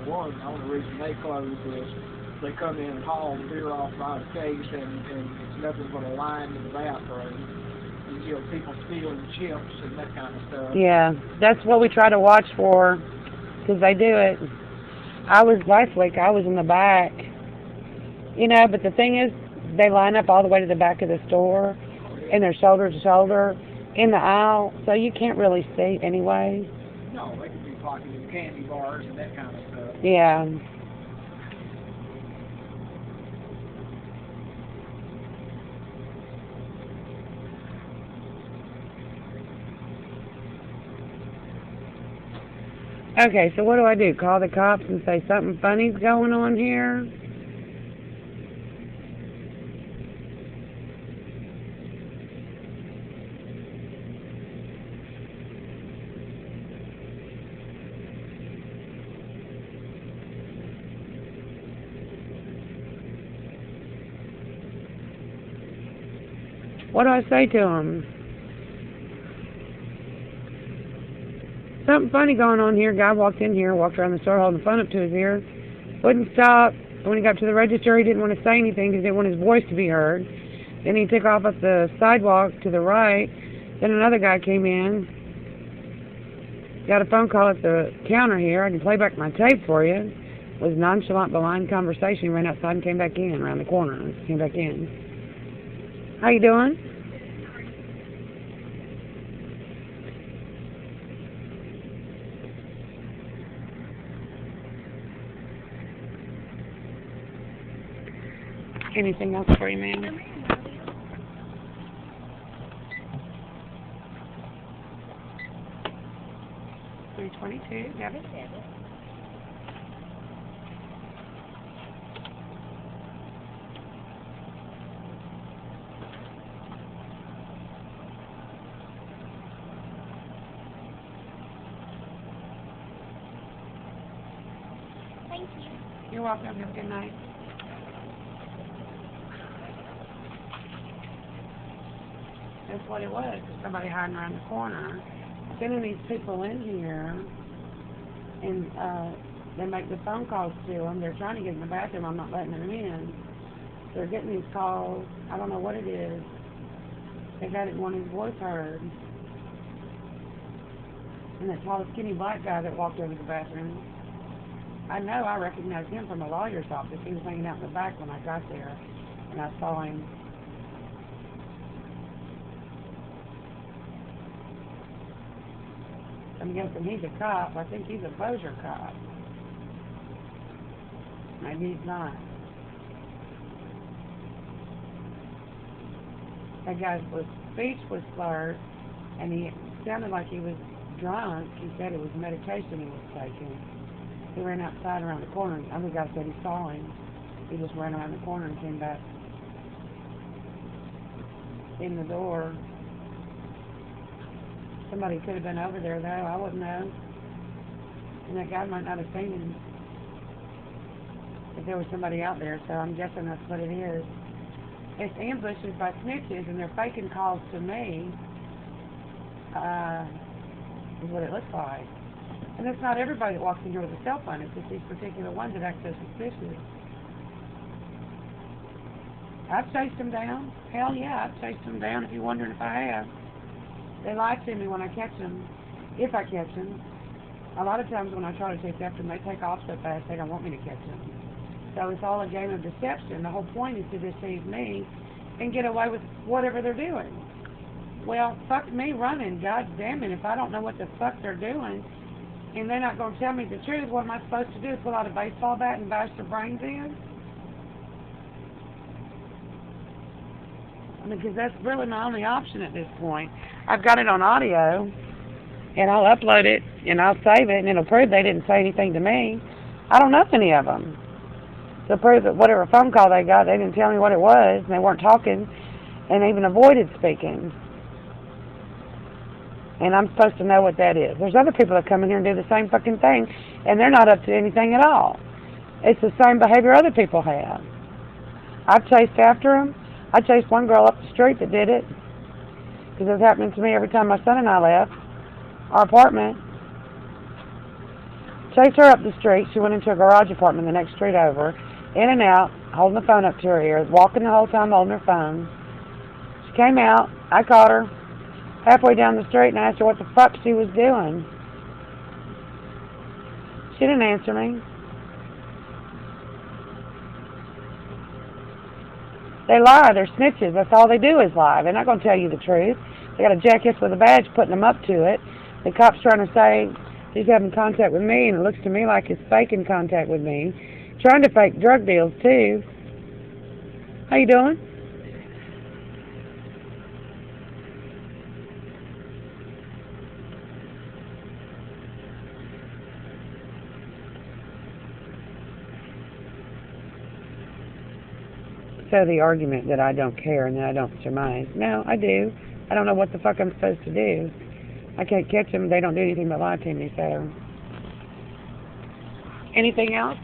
911. The only reason they closed is they come in and haul the beer off by the case, and it's nothing but a line to the bathroom. You know, people stealing chips and that kind of stuff. Yeah, that's what we try to watch for, because they do it. Last week, I was in the back, but the thing is, they line up all the way to the back of the store, Oh, yeah. and they're shoulder to shoulder in the aisle, so you can't really see anyway. No, they could be pocketing candy bars and that kind of stuff. Yeah. Okay, so what do I do? Call the cops and say something funny's going on here? What do I say to them? Something funny going on here. Guy walked in here, walked around the store holding the phone up to his ear. Wouldn't stop. When he got to the register, he didn't want to say anything because he didn't want his voice to be heard. Then he took off up the sidewalk to the right. Then another guy came in. Got a phone call at the counter here. I can play back my tape for you. It was nonchalant, blind conversation. He ran outside and came back in, around the corner. Came back in. How you doing? Anything else for you, ma'am? $3.22. Got it? Thank you. You're welcome. Have a good night. That's what it was. Somebody hiding around the corner. Sending these people in here, and they make the phone calls to them. They're trying to get in the bathroom. I'm not letting them in. They're getting these calls. I don't know what it is. They got it want his voice heard. And that tall, skinny black guy that walked over the bathroom. I know I recognized him from a lawyer's office. He was hanging out in the back when I got there, and I saw him. I'm guessing he's a cop. I think he's a Bossier cop. Maybe he's not. That guy's speech was slurred, and he sounded like he was drunk. He said it was medication he was taking. He ran outside around the corner. The other guy said he saw him. He just ran around the corner and came back in the door. Somebody could have been over there, though. I wouldn't know. And that guy might not have seen him if there was somebody out there, so I'm guessing that's what it is. It's ambushes by snitches, and they're faking calls to me, is what it looks like. And it's not everybody that walks in here with a cell phone. It's just these particular ones that act so suspicious. I've chased them down. Hell yeah, I've chased them down if you're wondering if I have. They lie to me when I catch them, if I catch them. A lot of times when I try to chase after them, they take off so fast they don't want me to catch them. So it's all a game of deception. The whole point is to deceive me and get away with whatever they're doing. Well, fuck me running, god damn it. If I don't know what the fuck they're doing and they're not going to tell me the truth, what am I supposed to do? Pull out a baseball bat and bash their brains in? Because that's really my only option at this point. I've got it on audio, and I'll upload it, and I'll save it, and it'll prove they didn't say anything to me. I don't know any of them. To prove that whatever phone call they got, they didn't tell me what it was, and they weren't talking, and even avoided speaking. And I'm supposed to know what that is. There's other people that come in here and do the same fucking thing, and they're not up to anything at all. It's the same behavior other people have. I've chased after them. I chased one girl up the street that did it, because it was happening to me every time my son and I left our apartment. chased her up the street. She went into a garage apartment the next street over, in and out, holding the phone up to her ear, walking the whole time holding her phone. She came out. I caught her halfway down the street and asked her what the fuck she was doing. She didn't answer me. They lie. They're snitches. That's all they do is lie. They're not going to tell you the truth. They got a jackass with a badge putting them up to it. The cop's trying to say he's having contact with me, and it looks to me like he's faking contact with me. Trying to fake drug deals, too. How you doing? So the argument that I don't care and that I don't surmise. No, I do. I don't know what the fuck I'm supposed to do. I can't catch them. They don't do anything but lie to me, so. Anything else?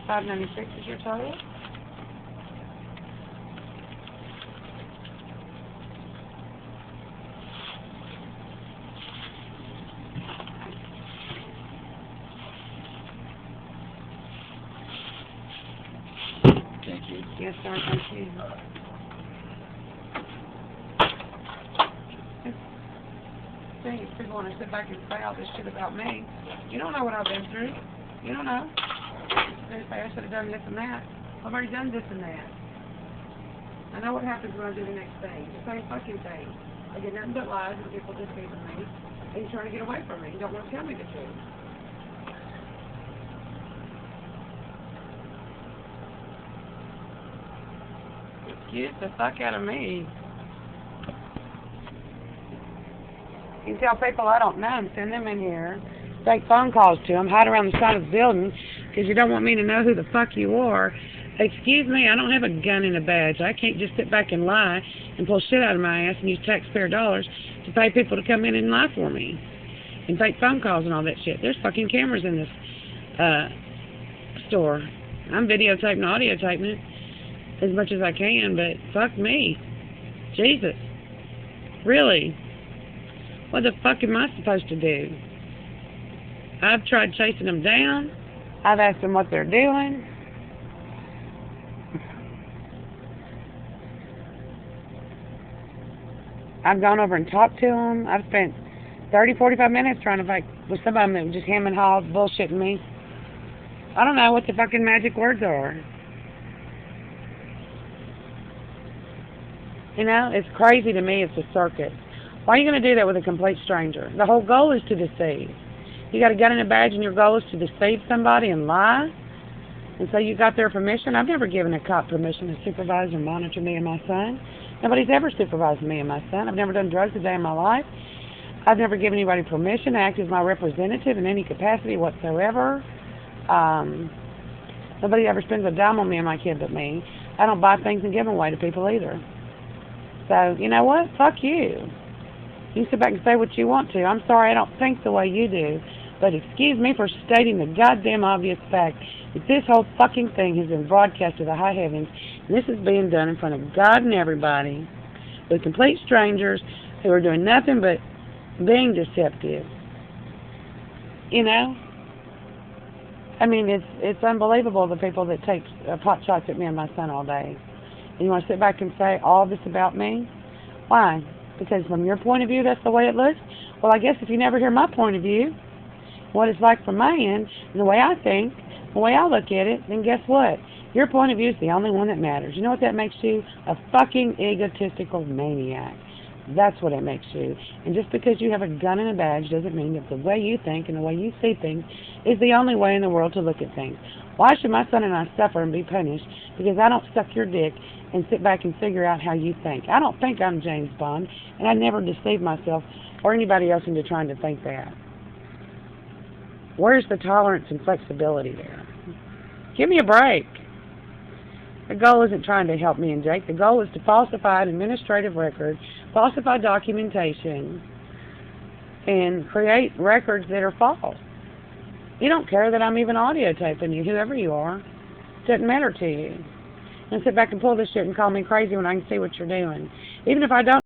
$5.96 is your total? Thank you. Yes, sir. Thank you. Thing is, people want to sit back and say all this shit about me. You don't know what I've been through. You don't know. They say I should have done this and that. I've already done this and that. I know what happens when I do the next thing. The same fucking thing. I get nothing but lies and people deceiving me. And you're trying to get away from me. You don't want to tell me the truth. Excuse the fuck out of me. You can tell people I don't know and send them in here. Take phone calls to them, hide around the side of the building because you don't want me to know who the fuck you are. Excuse me, I don't have a gun and a badge. I can't just sit back and lie and pull shit out of my ass and use taxpayer dollars to pay people to come in and lie for me. And take phone calls and all that shit. There's fucking cameras in this store. I'm videotaping and audiotaping it as much as I can, but fuck me. Jesus. Really? What the fuck am I supposed to do? I've tried chasing them down. I've asked them what they're doing. I've gone over and talked to them. I've spent 30, 45 minutes trying to fight with some of them that were just hem and haws, bullshitting me. I don't know what the fucking magic words are. You know, it's crazy to me. It's a circus. Why are you going to do that with a complete stranger? The whole goal is to deceive. You got a gun and a badge and your goal is to deceive somebody and lie? And so you got their permission? I've never given a cop permission to supervise or monitor me and my son. Nobody's ever supervised me and my son. I've never done drugs a day in my life. I've never given anybody permission to act as my representative in any capacity whatsoever. Nobody ever spends a dime on me and my kid but me. I don't buy things and give them away to people either. So, you know what? Fuck you. You can sit back and say what you want to. I'm sorry I don't think the way you do. But excuse me for stating the goddamn obvious fact that this whole fucking thing has been broadcast to the high heavens. And this is being done in front of God and everybody with complete strangers who are doing nothing but being deceptive. You know? I mean, it's unbelievable the people that take pot shots at me and my son all day. And you want to sit back and say all this about me? Why? Because from your point of view, that's the way it looks? Well, I guess if you never hear my point of view, what it's like from my end, and the way I think, the way I look at it, then guess what? Your point of view is the only one that matters. You know what that makes you? A fucking egotistical maniac. That's what it makes you. And just because you have a gun and a badge doesn't mean that the way you think and the way you see things is the only way in the world to look at things. Why should my son and I suffer and be punished because I don't suck your dick and sit back and figure out how you think? I don't think I'm James Bond, and I never deceive myself or anybody else into trying to think that. Where's the tolerance and flexibility there? Give me a break. The goal isn't trying to help me and Jake. The goal is to falsify an administrative record, falsify documentation, and create records that are false. You don't care that I'm even audiotaping you, whoever you are. It doesn't matter to you. and sit back and pull this shit and call me crazy when I can see what you're doing. Even if I don't